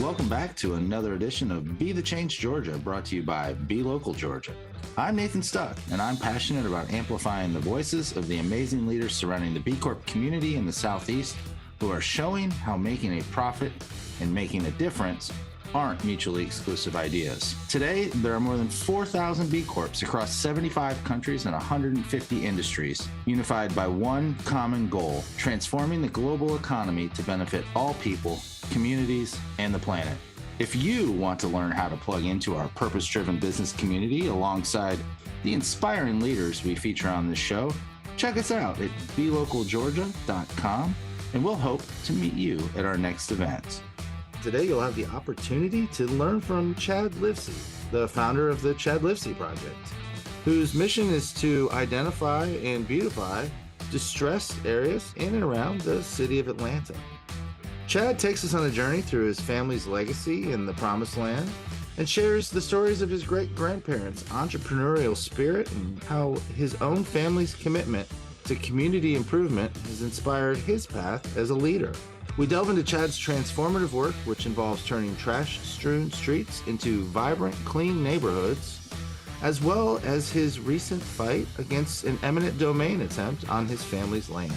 Welcome back to another edition of Be the Change Georgia, brought to you by Be Local Georgia. I'm Nathan Stuck, and I'm passionate about amplifying the voices of the amazing leaders surrounding the B Corp community in the Southeast who are showing how making a profit and making a difference aren't mutually exclusive ideas. Today, there are more than 4,000 B Corps across 75 countries and 150 industries, unified by one common goal: transforming the global economy to benefit all people, communities, and the planet. If you want to learn how to plug into our purpose-driven business community alongside the inspiring leaders we feature on this show, check us out at belocalgeorgia.com, and we'll hope to meet you at our next event. Today, you'll have the opportunity to learn from Chad Livsey, the founder of the Chad Livsey Project, whose mission is to identify and beautify distressed areas in and around the city of Atlanta. Chad takes us on a journey through his family's legacy in the Promised Land and shares the stories of his great-grandparents' entrepreneurial spirit and how his own family's commitment to community improvement has inspired his path as a leader. We delve into Chad's transformative work, which involves turning trash-strewn streets into vibrant, clean neighborhoods, as well as his recent fight against an eminent domain attempt on his family's land.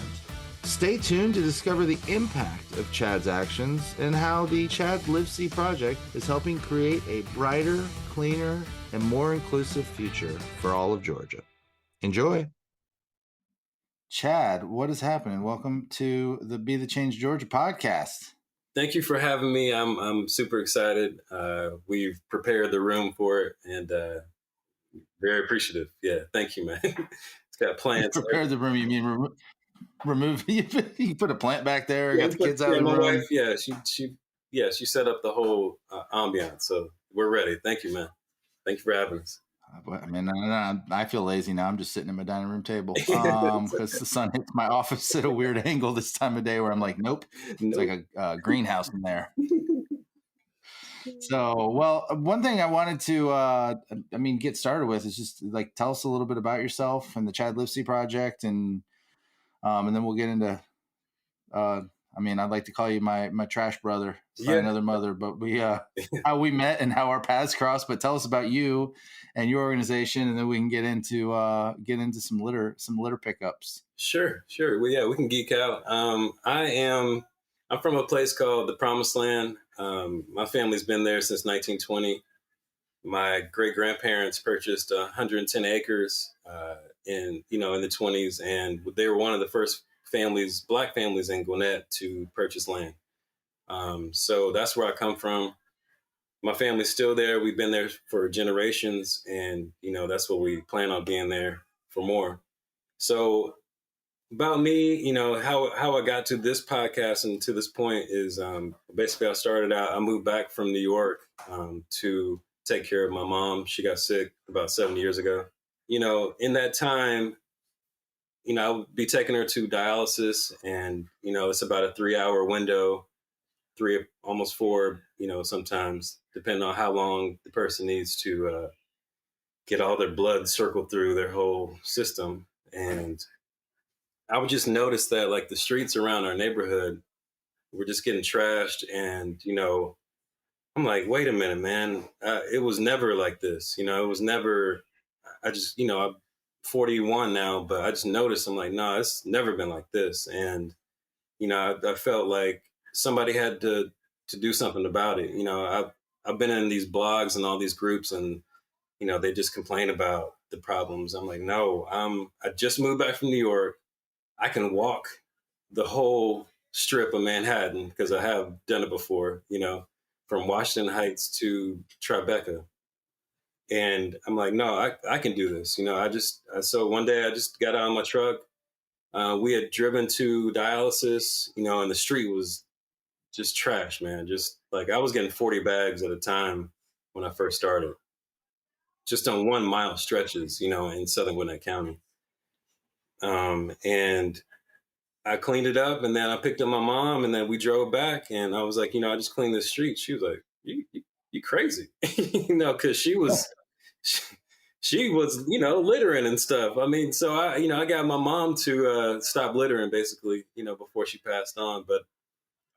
Stay tuned to discover the impact of Chad's actions and how the Chad Livsey Project is helping create a brighter, cleaner, and more inclusive future for all of Georgia. Enjoy. Chad, what is happening? Welcome to the Be the Change Georgia podcast. Thank you for having me. I'm super excited. We've prepared the room for it, and very appreciative. Yeah, thank you, man. It's got plants. Prepared the room. You mean remove? You put a plant back there. Yeah, got the kids out of the room. Wife, she set up the whole ambiance. So we're ready. Thank you, man. Thank you for having us. I mean, I feel lazy now. I'm just sitting at my dining room table because the sun hits my office at a weird angle this time of day where I'm like, nope. It's like a greenhouse in there. So, well, one thing I wanted to, get started with is just like tell us a little bit about yourself and the Chad Livsey Project, and then we'll get into. I'd like to call you my trash brother, another mother, but how we met and how our paths crossed. But tell us about you and your organization, and then we can get into some litter pickups. Sure. Well, yeah, we can geek out. I'm from a place called the Promised Land. My family's been there since 1920. My great grandparents purchased 110 acres in the 20s, and they were one of the first Black families in Gwinnett to purchase land. So that's where I come from. My family's still there. We've been there for generations, and, that's what we plan on being there for more. So about me, how I got to this podcast and to this point is basically I moved back from New York to take care of my mom. She got sick about 7 years ago. In that time, I would be taking her to dialysis, and, it's about a 3-hour window, 3, almost 4, sometimes, depending on how long the person needs to get all their blood circled through their whole system. And I would just notice that, like, the streets around our neighborhood were just getting trashed. And, I'm like, wait a minute, man, it was never like this. It was never, I'm 41 now, but I just noticed, I'm like, no, it's never been like this. And, I felt like somebody had to do something about it. I've been in these blogs and all these groups, and, they just complain about the problems. I'm like, no, I just moved back from New York. I can walk the whole strip of Manhattan because I have done it before, from Washington Heights to Tribeca. And I'm like, no, I can do this. So one day I just got out of my truck. We had driven to dialysis, and the street was just trash, man. Just like I was getting 40 bags at a time when I first started, just on 1 mile stretches, in Southern Gwinnett County. And I cleaned it up, and then I picked up my mom, and then we drove back, and I was like, I just cleaned the street. She was like, you crazy, because she was littering and stuff. So I got my mom to stop littering basically, before she passed on, but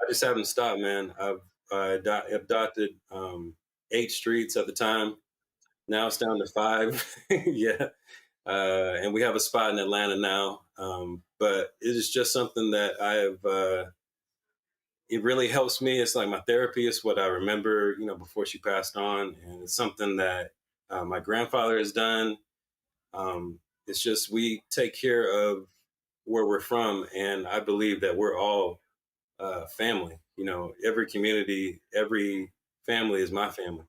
I just haven't stopped, man. adopted 8 streets at the time. Now it's down to 5. Yeah. And we have a spot in Atlanta now. But it is just something that I have, it really helps me. It's like my therapy. It's what I remember, before she passed on. And it's something that my grandfather has done. It's just we take care of where we're from. And I believe that we're all family. Every community, every family is my family.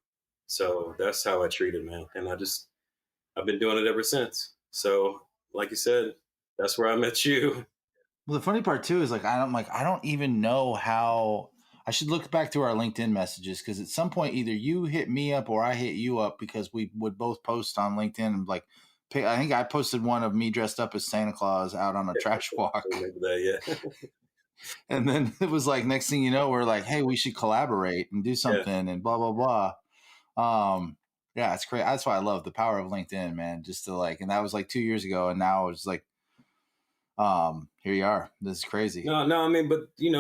So that's how I treat it, man. And I've been doing it ever since. So, like you said, that's where I met you. Well, the funny part too is like I don't even know how. I should look back through our LinkedIn messages because at some point either you hit me up or I hit you up because we would both post on LinkedIn and like I think I posted one of me dressed up as Santa Claus out on a trash walk. I remember that, yeah. And then it was like next thing you know, we're like, hey, we should collaborate and do something and blah blah blah. Yeah, it's great. That's why I love the power of LinkedIn, man. Just to like, and that was like 2 years ago, and now it's like, here you are. This is crazy. No, I mean, but you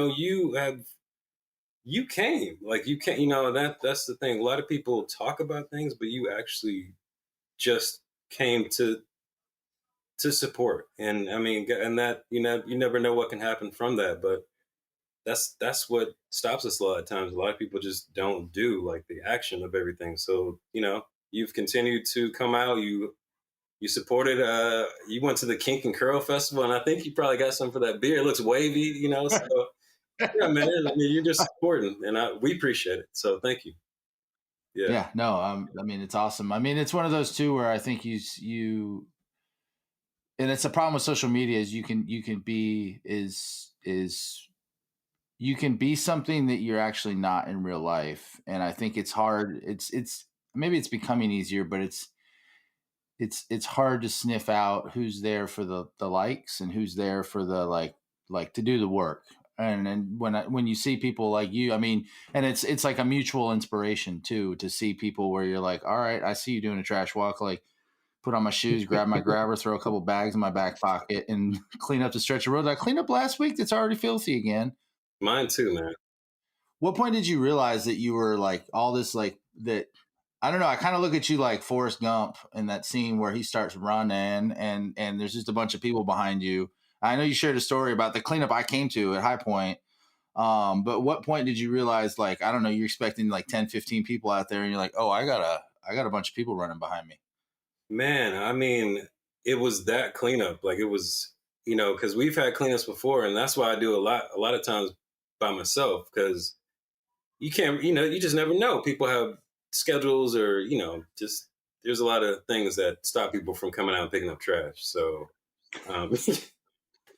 came like you can't. That's the thing. A lot of people talk about things, but you actually just came to support. And I mean, and that you never know what can happen from that, but that's what stops us a lot of times. A lot of people just don't do like the action of everything. So you've continued to come out. You supported. You went to the Kink and Curl Festival, and I think you probably got some for that beer. It looks wavy, So yeah, man. I mean, you're just supporting, and we appreciate it. So thank you. Yeah. No. I mean, it's awesome. I mean, it's one of those too where I think you and it's a problem with social media is you can be you can be something that you're actually not in real life. And I think it's hard. It's maybe it's becoming easier, but it's hard to sniff out who's there for the likes and who's there for the like to do the work. And then when you see people like you, I mean, and it's like a mutual inspiration too, to see people where you're like, all right, I see you doing a trash walk, like put on my shoes, grab my grabber, throw a couple bags in my back pocket and clean up the stretch of road that I cleaned up last week. That's already filthy again. Mine too, man. What point did you realize that you were like all this, like that? I don't know. I kind of look at you like Forrest Gump in that scene where he starts running and there's just a bunch of people behind you. I know you shared a story about the cleanup I came to at High Point. But what point did you realize, like, I don't know, you're expecting like 10, 15 people out there and you're like, oh, I got a bunch of people running behind me. Man, I mean, it was that cleanup. Like it was, because we've had cleanups before, and that's why I do a lot of times by myself, because you can't, you just never know. People have schedules or, just there's a lot of things that stop people from coming out and picking up trash. So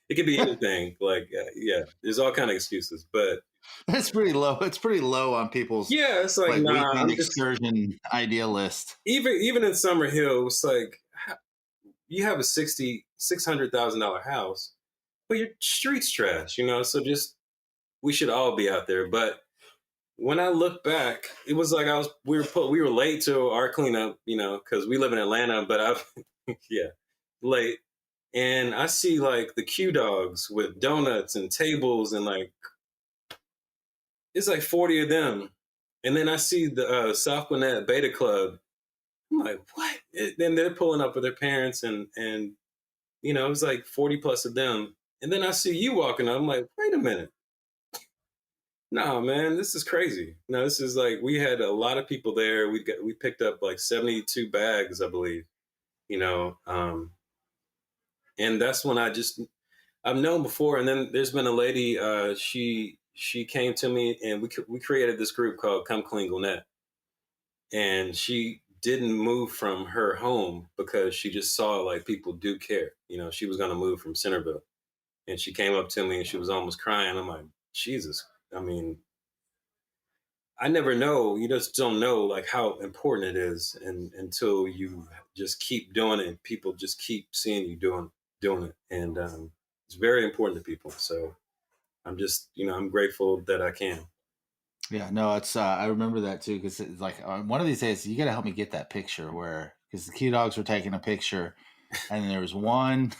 it could be anything. Like, yeah, there's all kind of excuses, but it's pretty low. It's pretty low on people's it's like nah, weekend excursion idea list. Even in Summer Hill, it's like you have a $600,000 house, but your street's trash, So we should all be out there. But when I look back, it was like we were late to our cleanup, because we live in Atlanta. But late, and I see like the Q Dogs with donuts and tables and like. It's like 40 of them. And then I see the South Gwinnett Beta Club. I'm like, what? Then they're pulling up with their parents and it was like 40 plus of them. And then I see you walking up. I'm like, wait a minute. No, man, this is crazy. No, this is like, we had a lot of people there. We picked up like 72 bags, I believe, and that's when I've known before. And then there's been a lady, she came to me and we created this group called Come Clean Gwinnett. And she didn't move from her home because she just saw like people do care. She was going to move from Centerville. And she came up to me and she was almost crying. I'm like, Jesus. I mean, I never know. You just don't know like how important it is until you just keep doing it and people just keep seeing you doing it. And it's very important to people. So I'm just, I'm grateful that I can. Yeah, no, it's, I remember that too. Cause it's like one of these days you got to help me get that picture because the Q Dogs were taking a picture and there was one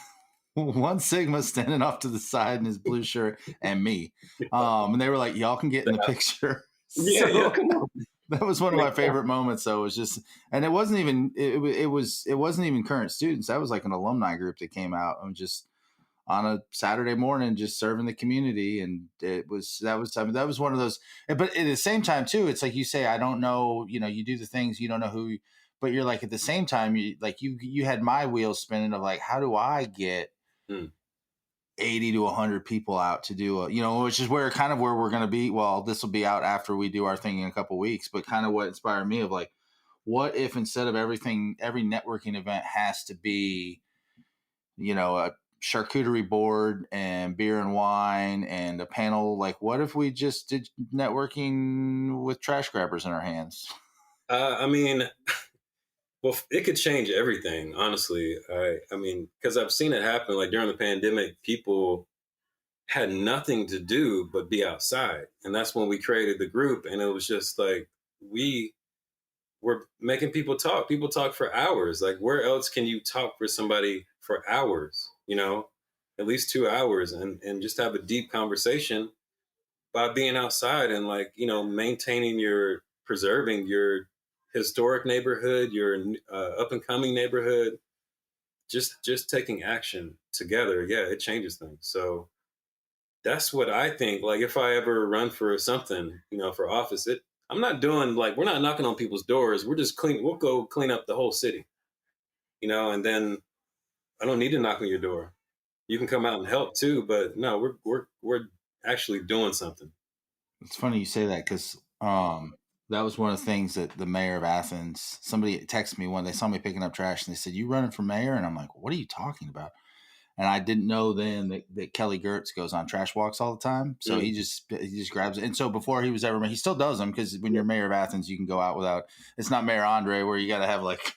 Sigma standing off to the side in his blue shirt and me. And they were like, y'all can get in the picture. Yeah, yeah, So come on. that was one of Like, my favorite moments. So it was just, and it wasn't even, it wasn't even current students. That was like an alumni group that came out and just on a Saturday morning, just serving the community. And I mean, that was one of those, but at the same time too, it's like you say, I don't know, you do the things, you don't know who, but you're like, at the same time, you had my wheels spinning of like, how do I get mm, 80 to 100 people out to do which is where we're going to be. Well, this will be out after we do our thing in a couple of weeks, but kind of what inspired me of like, what if instead of every networking event has to be, a charcuterie board and beer and wine and a panel, like what if we just did networking with trash grabbers in our hands? I mean, well, it could change everything, honestly. I mean, because I've seen it happen. Like during the pandemic, people had nothing to do but be outside, and that's when we created the group. And it was just like we were making people talk. People talk for hours. Like, where else can you talk for somebody for hours? At least 2 hours, and just have a deep conversation by being outside and like maintaining preserving your historic neighborhood, your up and coming neighborhood, just taking action together. Yeah, it changes things. So that's what I think. Like if I ever run for something, for office, I'm not doing like, we're not knocking on people's doors. We'll go clean up the whole city, and then I don't need to knock on your door. You can come out and help too, but no, we're actually doing something. It's funny you say that because that was one of the things that the mayor of Athens, somebody texted me when they saw me picking up trash and they said, "You running for mayor?" And I'm like, "What are you talking about?" And I didn't know then that Kelly Gertz goes on trash walks all the time. So Mm, he just grabs it. And so before he was ever, he still does them because when you're mayor of Athens, you can go out without. It's not Mayor Andre where you got to have like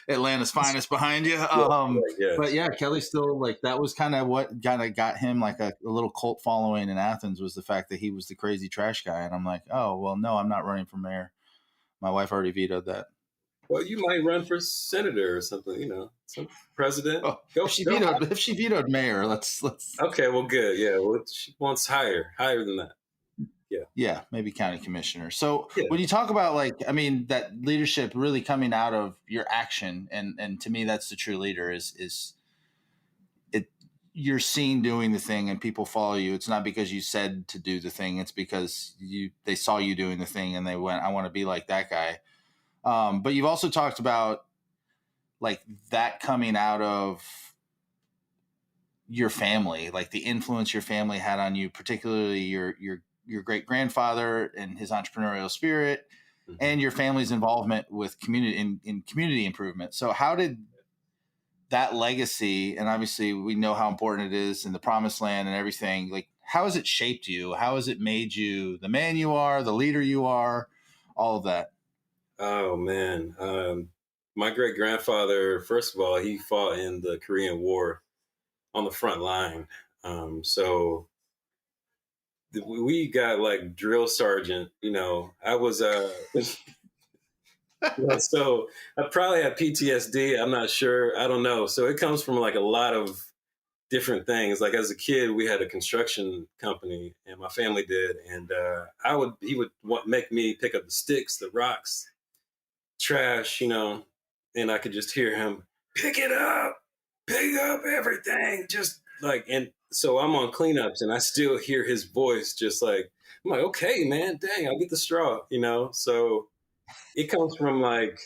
Atlanta's finest behind you. yeah, right, But yes. yeah, Kelly still like that was kind of what kind of got him like a little cult following in Athens was the fact that he was the crazy trash guy. And I'm like, oh well, no, I'm not running for mayor. My wife already vetoed that. Well, you might run for senator or something, some president. Oh, Go, go. if she vetoed mayor, let's Okay, well, good. Yeah, well, she wants higher than that. Yeah, yeah, maybe county commissioner. So yeah. when you talk about like, I mean, that leadership really coming out of your action, and to me, that's the true leader is it. You're seen doing the thing, and people follow you. It's not because you said to do the thing; it's because they saw you doing the thing, and they went, "I want to be like that guy." But you've also talked about like that coming out of your family, like the influence your family had on you, particularly your great grandfather and his entrepreneurial spirit, Hmm. and your family's involvement with community in community improvement. So how did that legacy, and obviously we know how important it is in the promised land and everything, like how has it shaped you? How has it made you the man you are, the leader you are, all of that? Oh man, my great grandfather. First of all, he fought in the Korean War on the front line. So we got like drill sergeant. I was yeah, so I probably have PTSD. I'm not sure. I don't know. So it comes from like a lot of different things. Like as a kid, we had a construction company, and my family did, and he would make me pick up the sticks, the rocks, trash, and I could just hear him pick up everything, just like. And so I'm on cleanups, and I still hear his voice, just like I'm like, okay, man, dang, I'll get the straw. So it comes from like,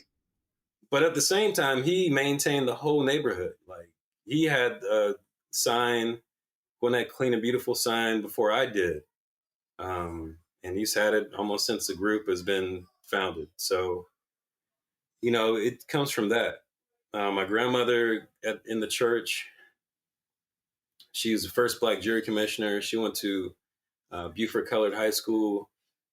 but at the same time, he maintained the whole neighborhood. Like he had a sign, Gwinnett Clean and Beautiful sign before I did. And he's had it almost since the group has been founded. So, it comes from that. My grandmother in the church, she was the first Black jury commissioner. She went to Buford Colored High School.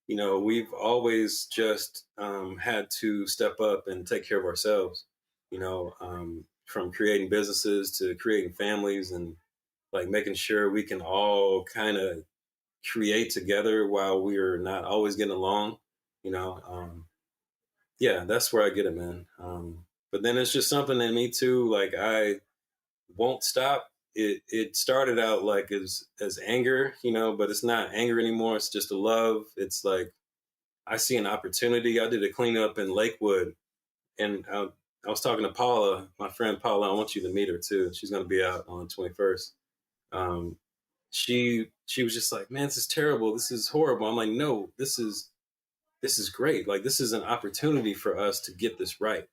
We've always just had to step up and take care of ourselves, from creating businesses to creating families and like making sure we can all kind of create together while we're not always getting along, you know. Yeah, that's where I get it, man. But then it's just something in me too. Like I won't stop. It started out like as anger, but it's not anger anymore. It's just a love. It's like I see an opportunity. I did a cleanup in Lakewood, and I was talking to Paula, my friend Paula. I want you to meet her too. She's going to be out on the 21st. Um, she was just like, "Man, this is terrible. This is horrible." I'm like, "No, this is great. Like, this is an opportunity for us to get this right.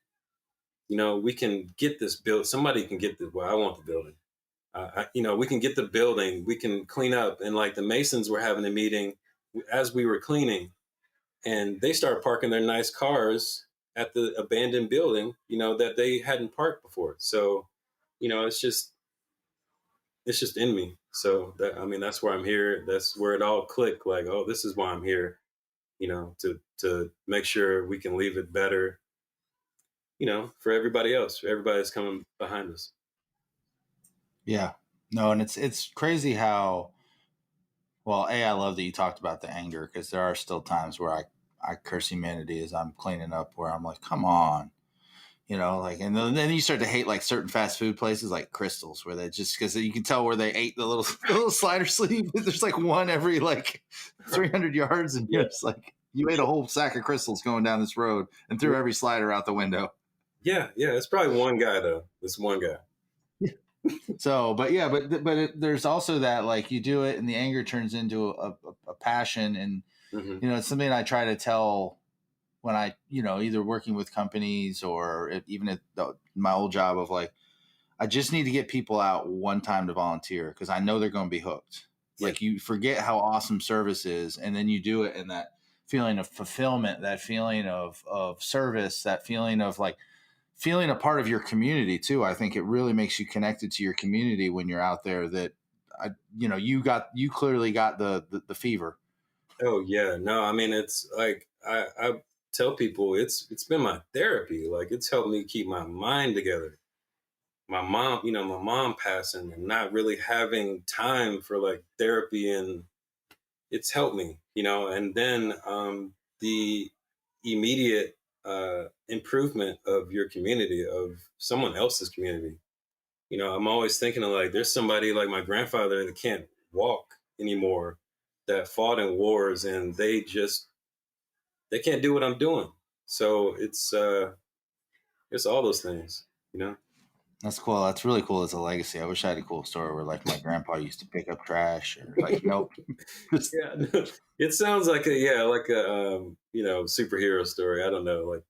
You know, we can get this built. Somebody can get the. Well, I want the building. You know, we can get the building. We can clean up." And like the Masons were having a meeting as we were cleaning, and they started parking their nice cars at the abandoned building, you know, that they hadn't parked before. So, you know, it's just in me. So that, I mean, that's where I'm here. That's where it all clicked. Like, oh, this is why I'm here. You know, to make sure we can leave it better. You know, for everybody else, for everybody that's coming behind us. Yeah. No, and it's crazy how well, I love that you talked about the anger because there are still times where I curse humanity as I'm cleaning up where I'm like, come on, like, and then you start to hate like certain fast food places like Crystals where they just, because you can tell where they ate the little, the little slider sleeve. There's like one every like 300 yards. And you're just like, you ate a whole sack of Crystals going down this road and threw every slider out the window. Yeah. It's probably one guy though. This one guy. So, but yeah, there's also that like you do it and the anger turns into a passion. And, it's something I try to tell when I, either working with companies or even at my old job of like, I just need to get people out one time to volunteer because I know they're going to be hooked. Yeah. Like you forget how awesome service is. And then you do it and that feeling of fulfillment, that feeling of service, that feeling of like, feeling a part of your community too. I think it really makes you connected to your community when you're out there that you clearly got the fever. Oh yeah. No, I mean, it's like, I tell people it's been my therapy. Like it's helped me keep my mind together. My mom passing and not really having time for like therapy, and it's helped me, and then, the immediate, improvement of your community, of someone else's community. I'm always thinking of like, there's somebody like my grandfather that can't walk anymore, that fought in wars, and they can't do what I'm doing. So it's all those things. That's cool. That's really cool as a legacy. I wish I had a cool story where like my grandpa used to pick up trash or like, nope. Yeah, it sounds like a superhero story. I don't know, like,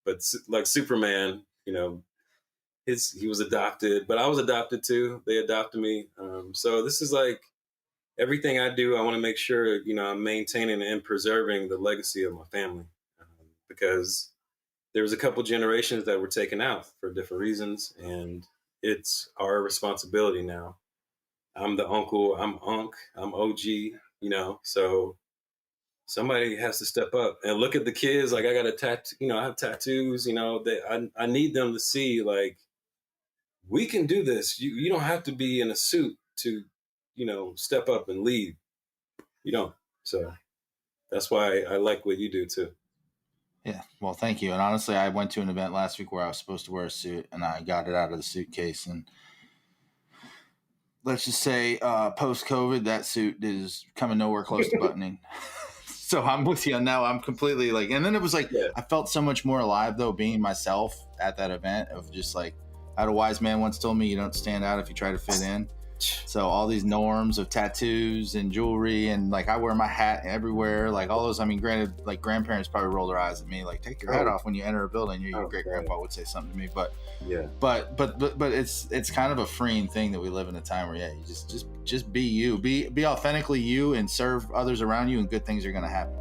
but like Superman, he was adopted, but I was adopted too. They adopted me. So this is like everything I do. I want to make sure, I'm maintaining and preserving the legacy of my family, because there was a couple generations that were taken out for different reasons, and it's our responsibility now. I'm the uncle, I'm Unc, I'm OG, so somebody has to step up and look at the kids. Like I got a tattoo, I have tattoos, that I need them to see like, we can do this. You don't have to be in a suit to, step up and lead. You don't. So that's why I like what you do too. Yeah. Well, thank you. And honestly, I went to an event last week where I was supposed to wear a suit and I got it out of the suitcase. And let's just say post COVID, that suit is coming nowhere close to buttoning. So I'm with you on now. I'm completely like, and then it was like, I felt so much more alive though, being myself at that event of just like, I had a wise man once told me, you don't stand out if you try to fit in. So all these norms of tattoos and jewelry and like I wear my hat everywhere, like all those. I mean, granted, like grandparents probably roll their eyes at me, like take your hat off when you enter a building. Your great grandpa would say something to me, but it's kind of a freeing thing that we live in a time where you just be you, be authentically you, and serve others around you, and good things are going to happen.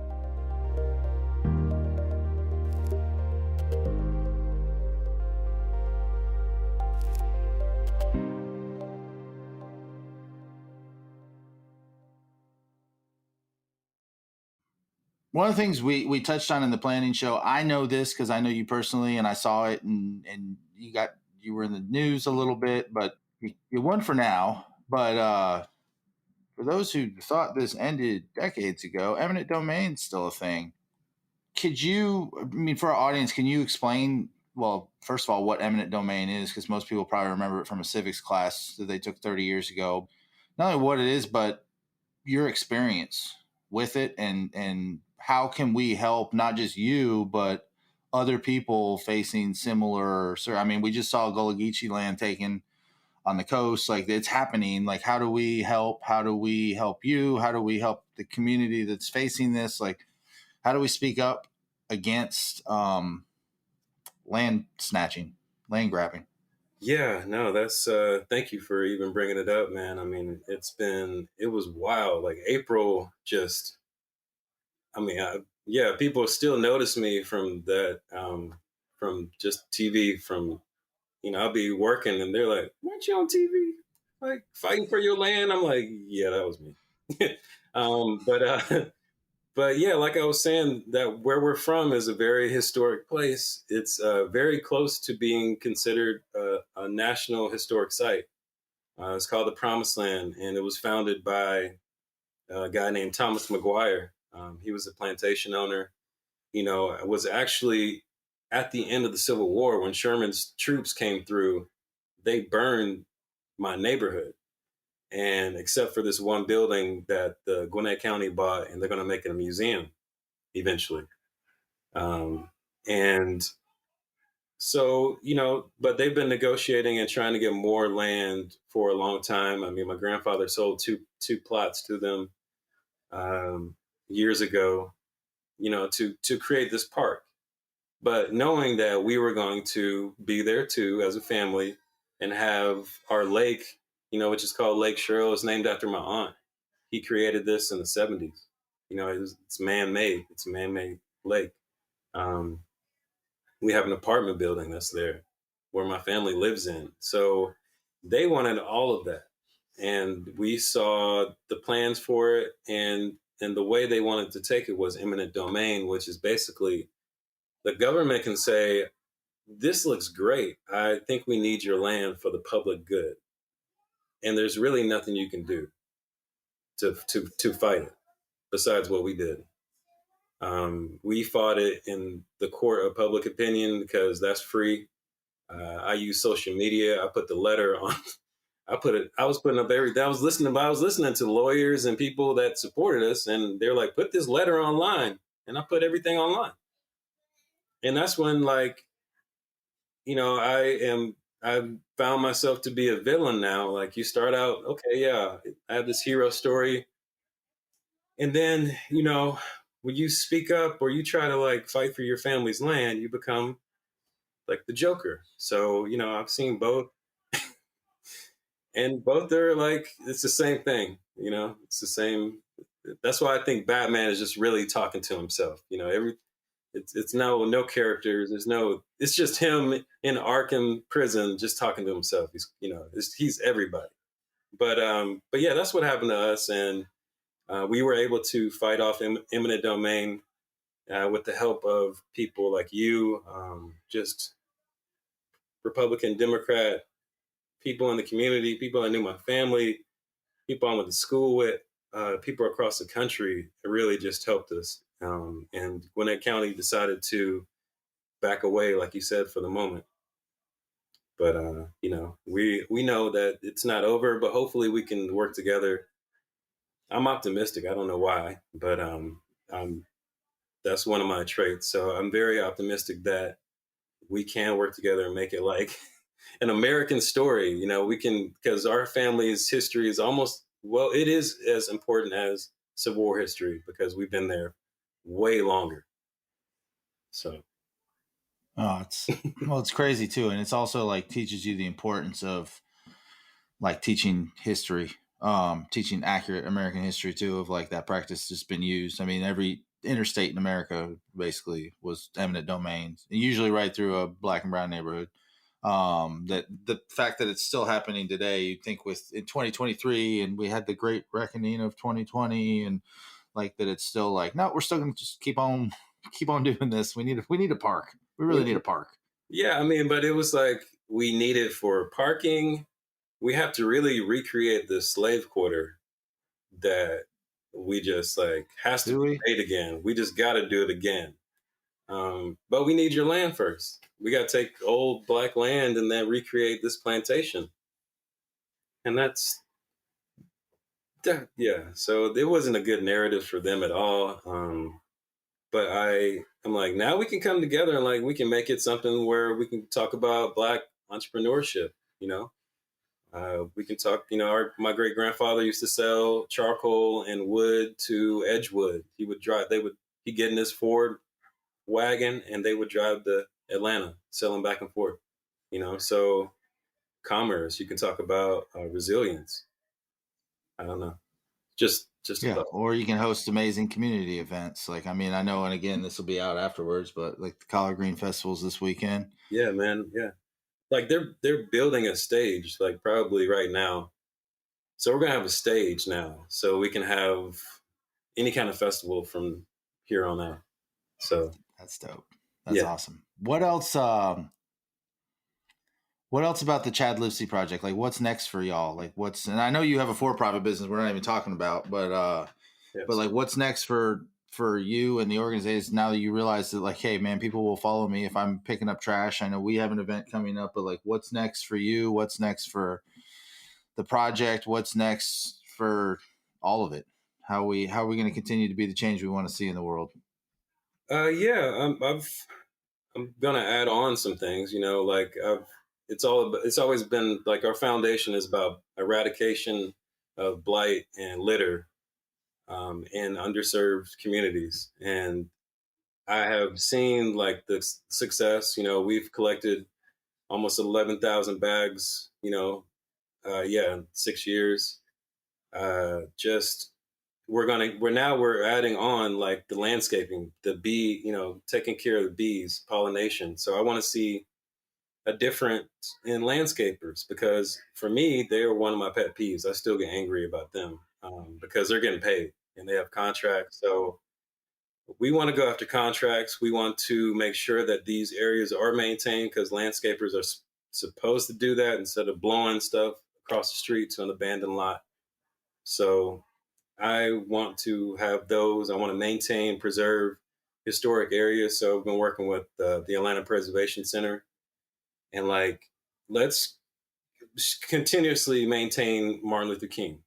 One of the things we touched on in the planning show, I know this because I know you personally and I saw it, and you were in the news a little bit, but you won for now. But for those who thought this ended decades ago, eminent domain's still a thing. For our audience, can you explain, well, first of all, what eminent domain is? Because most people probably remember it from a civics class that they took 30 years ago. Not only what it is, but your experience with it and how can we help not just you, but other people facing similar. So, I mean, we just saw Gullah Geechee land taken on the coast. Like, it's happening. Like, how do we help? How do we help you? How do we help the community that's facing this? Like, how do we speak up against land snatching, land grabbing? Yeah, no, that's thank you for even bringing it up, man. I mean, it was wild. Like April just, I mean, yeah, people still notice me from that, from just TV, from, I'll be working and they're like, weren't you on TV? Like fighting for your land? I'm like, yeah, that was me. But but yeah, like I was saying, that where we're from is a very historic place. It's very close to being considered a national historic site. It's called the Promised Land, and it was founded by a guy named Thomas McGuire. He was a plantation owner. It was actually at the end of the Civil War when Sherman's troops came through. They burned my neighborhood, and except for this one building that the Gwinnett County bought, and they're going to make it a museum eventually. And so, but they've been negotiating and trying to get more land for a long time. I mean, my grandfather sold two plots to them years ago, to create this park. But knowing that we were going to be there too as a family and have our lake, which is called Lake Cheryl, is named after my aunt. He created this in the 70s. It's man-made. It's a man-made lake. We have an apartment building that's there where my family lives in. So they wanted all of that. And we saw the plans for it. And the way they wanted to take it was eminent domain, which is basically the government can say, this looks great. I think we need your land for the public good. And there's really nothing you can do to fight it besides what we did. We fought it in the court of public opinion because that's free. I use social media. I put the letter on. I was putting up everything. I was listening to lawyers and people that supported us, and they're like, put this letter online. And I put everything online. And that's when, like, I found myself to be a villain now. Like, you start out, okay, yeah, I have this hero story. And then, when you speak up or you try to like fight for your family's land, you become like the Joker. So, I've seen both. And both are like, it's the same thing, it's the same. That's why I think Batman is just really talking to himself. It's no characters. It's just him in Arkham prison, just talking to himself. He's everybody. But yeah, that's what happened to us. And we were able to fight off eminent domain with the help of people like you, just Republican, Democrat, people in the community, people I knew my family, people I went to school with, people across the country. It really just helped us. And Gwinnett County decided to back away, like you said, for the moment. But, we know that it's not over, but hopefully we can work together. I'm optimistic. I don't know why, but that's one of my traits. So I'm very optimistic that we can work together and make it like an American story. We can, because our family's history is it is as important as Civil War history because we've been there way longer. So. Oh, it's crazy too. And it's also like teaches you the importance of like teaching history, teaching accurate American history too, of like that practice has been used. I mean, every interstate in America basically was eminent domains, usually right through a black and brown neighborhood. That the fact that it's still happening today, you'd think in 2023, and we had the great reckoning of 2020, and like that it's still like, no, we're still going to just keep on doing this. We need a park. We really need a park. Yeah, I mean, but it was like we need it for parking. We have to really recreate the slave quarter that we just like has to be made again. We just got to do it again. But we need your land first. We got to take old black land and then recreate this plantation. And yeah. So it wasn't a good narrative for them at all. but I'm like, now we can come together and like we can make it something where we can talk about Black entrepreneurship. You know, we can talk. You know, my great grandfather used to sell charcoal and wood to Edgewood. He would drive. He'd get in his Ford wagon and they would drive to Atlanta, selling back and forth. You know, so commerce. You can talk about resilience. I don't know. Just a Yeah, thought. or you can host amazing community events. Like, I mean, I know, and again, this will be out afterwards, but like the Collard Green Festivals this weekend. Yeah, man. Yeah, like they're building a stage, like probably right now. So we're gonna have a stage now, so we can have any kind of festival from here on out. So That's dope. That's yeah, awesome. What else about the Chad Livsey Project? Like, what's next for y'all? Like, and I know you have a for-profit business we're not even talking about, but yes. like, what's next for you and the organization now that you realize that, like, hey, man, people will follow me if I'm picking up trash. I know we have an event coming up, but like, what's next for you? What's next for the project? What's next for all of it? How are we going to continue to be the change we want to see in the world? Yeah. I'm gonna add on some things. You know, like it's always been like our foundation is about eradication of blight and litter in underserved communities, and I have seen like the success. You know, we've collected almost 11,000 bags. You know, yeah, in 6 years. Just we're adding on like the landscaping, the bee, you know, taking care of the bees, pollination. So I want to see a difference in landscapers because for me, they are one of my pet peeves. I still get angry about them because they're getting paid and they have contracts. So we want to go after contracts. We want to make sure that these areas are maintained because landscapers are supposed to do that instead of blowing stuff across the street to an abandoned lot. So I want to have those. I want to maintain, preserve historic areas. So I've been working with the Atlanta Preservation Center and like, let's continuously maintain Martin Luther King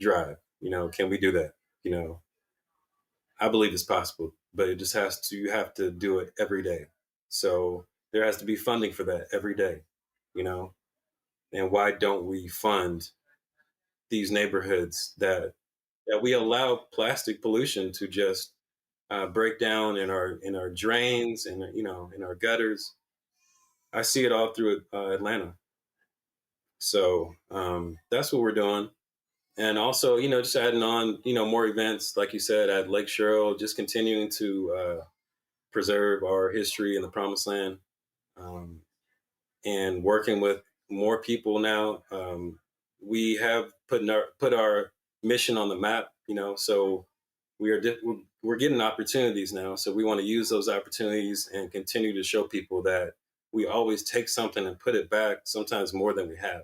Drive. You know, can we do that? You know, I believe it's possible, but it just you have to do it every day. So there has to be funding for that every day, you know? And why don't we fund these neighborhoods that we allow plastic pollution to just break down in our drains and you know in our gutters. I see it all through Atlanta. So that's what we're doing, and also you know just adding on you know more events like you said at Lake Cheryl, just continuing to preserve our history in the Promised Land, um, and working with more people now. We have put our mission on the map, you know, so we're getting opportunities now. So we want to use those opportunities and continue to show people that we always take something and put it back, sometimes more than we have.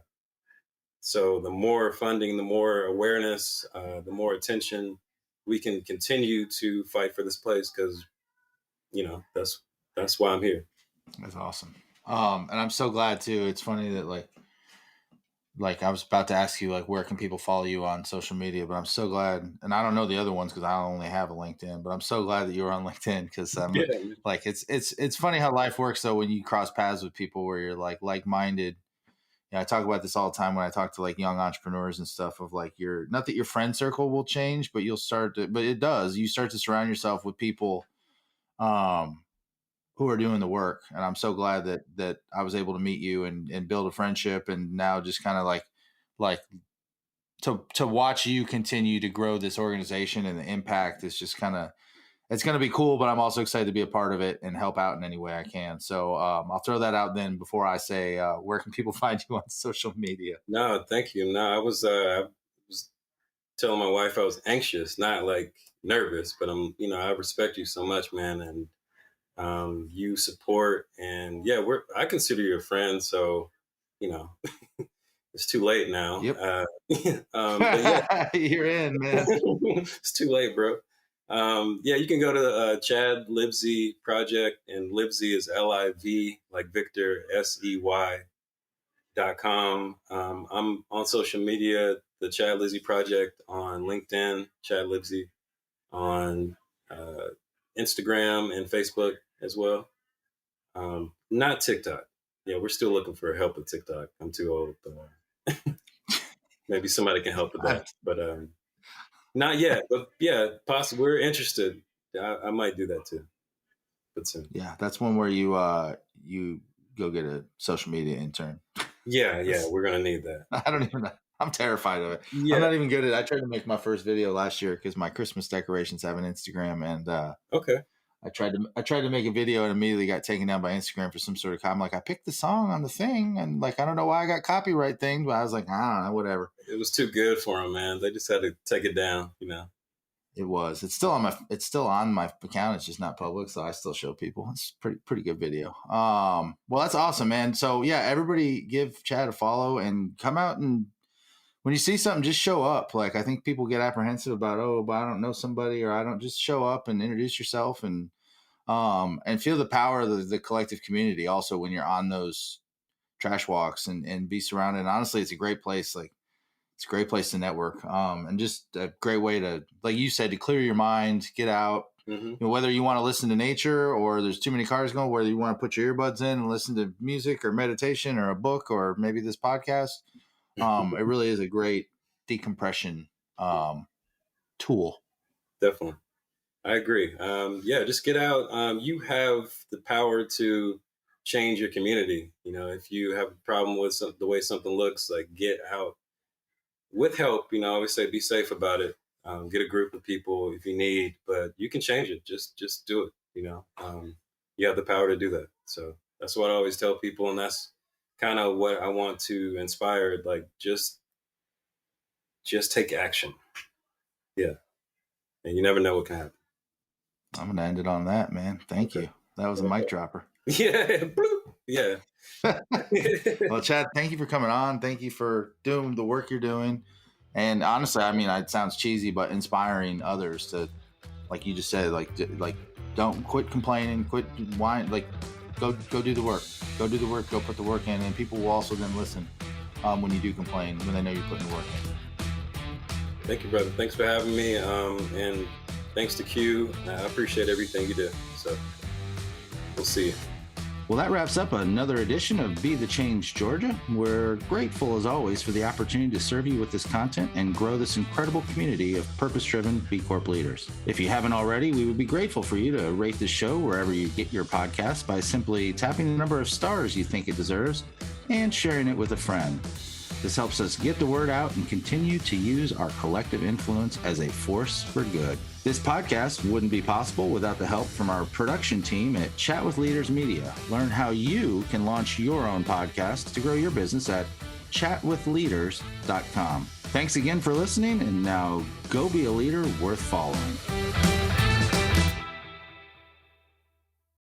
So the more funding, the more awareness, the more attention we can continue to fight for this place because you know that's why I'm here. That's awesome. And I'm so glad too. It's funny that like I was about to ask you like where can people follow you on social media, but I'm so glad, and I don't know the other ones because I only have a LinkedIn, but I'm so glad that you're on LinkedIn because I'm Yeah, like it's funny how life works though when you cross paths with people where you're like minded. Yeah, I talk about this all the time when I talk to like young entrepreneurs and stuff of like not that your friend circle will change, but but it does. You start to surround yourself with people um who are doing the work. And I'm so glad that I was able to meet you and build a friendship and now just kind of like to watch you continue to grow this organization and the impact is just kind of it's going to be cool, but I'm also excited to be a part of it and help out in any way I can. So I'll throw that out then before I say where can people find you on social media? no, thank you. No, I was telling my wife I was anxious, not like nervous, but you know, I respect you so much, man, and you support, and yeah, I consider you a friend, so you know, it's too late now. Yep. But yeah, You're in, man. it's too late, bro. Yeah, you can go to Chad Livsey Project, and Livsey is LIV, like Victor, SEY.com. I'm on social media, the Chad Livsey Project on LinkedIn, Chad Livsey on Instagram and Facebook as well. Not TikTok. Yeah, we're still looking for help with TikTok. I'm too old. Maybe somebody can help with that. But not yet. But yeah, possibly. We're interested. I might do that too. But soon. Yeah, that's one where you go get a social media intern. Yeah, we're gonna need that. I don't even know. I'm terrified of it. Yeah. I'm not even good at it. I tried to make my first video last year because my Christmas decorations have an Instagram, and okay. I tried to make a video and immediately got taken down by Instagram for some sort of I'm like, I picked the song on the thing, and like I don't know why I got copyright things, but I was like, I don't know, whatever. It was too good for them, man. They just had to take it down, you know. It was. It's still on my account. It's just not public, so I still show people. It's pretty good video. Well, that's awesome, man. So yeah, everybody give Chad a follow and come out, and when you see something, just show up. Like I think people get apprehensive about, but I don't know somebody, or I don't. Just show up and introduce yourself and feel the power of the collective community. Also, when you're on those trash walks and be surrounded. And honestly, it's a great place. Like. It's a great place to network, and just a great way to, like you said, to clear your mind, get out. Mm-hmm. You know, whether you want to listen to nature or there's too many cars going, whether you want to put your earbuds in and listen to music or meditation or a book or maybe this podcast, it really is a great decompression tool. Definitely. I agree. Yeah, just get out. You have the power to change your community. You know, if you have a problem with the way something looks, like get out. With help, you know, I always say be safe about it. Get a group of people if you need, but you can change it. Just do it. You know, you have the power to do that. So that's what I always tell people, and that's kind of what I want to inspire. Like just take action. Yeah, and you never know what can happen. I'm gonna end it on that, man. Thank you. That was a mic dropper. Yeah. Yeah. Well, Chad, thank you for coming on. Thank you for doing the work you're doing. And honestly, I mean, it sounds cheesy, but inspiring others to, like you just said, like don't quit complaining, quit whining, like go do the work, go put the work in, and people will also then listen when you do complain, when they know you're putting the work in. Thank you, brother. Thanks for having me. And thanks to Q. I appreciate everything you do. So we'll see you. Well, that wraps up another edition of Be the Change Georgia. We're grateful, as always, for the opportunity to serve you with this content and grow this incredible community of purpose-driven B Corp leaders. If you haven't already, we would be grateful for you to rate this show wherever you get your podcasts by simply tapping the number of stars you think it deserves and sharing it with a friend. This helps us get the word out and continue to use our collective influence as a force for good. This podcast wouldn't be possible without the help from our production team at Chat with Leaders Media. Learn how you can launch your own podcast to grow your business at chatwithleaders.com. Thanks again for listening, and now go be a leader worth following.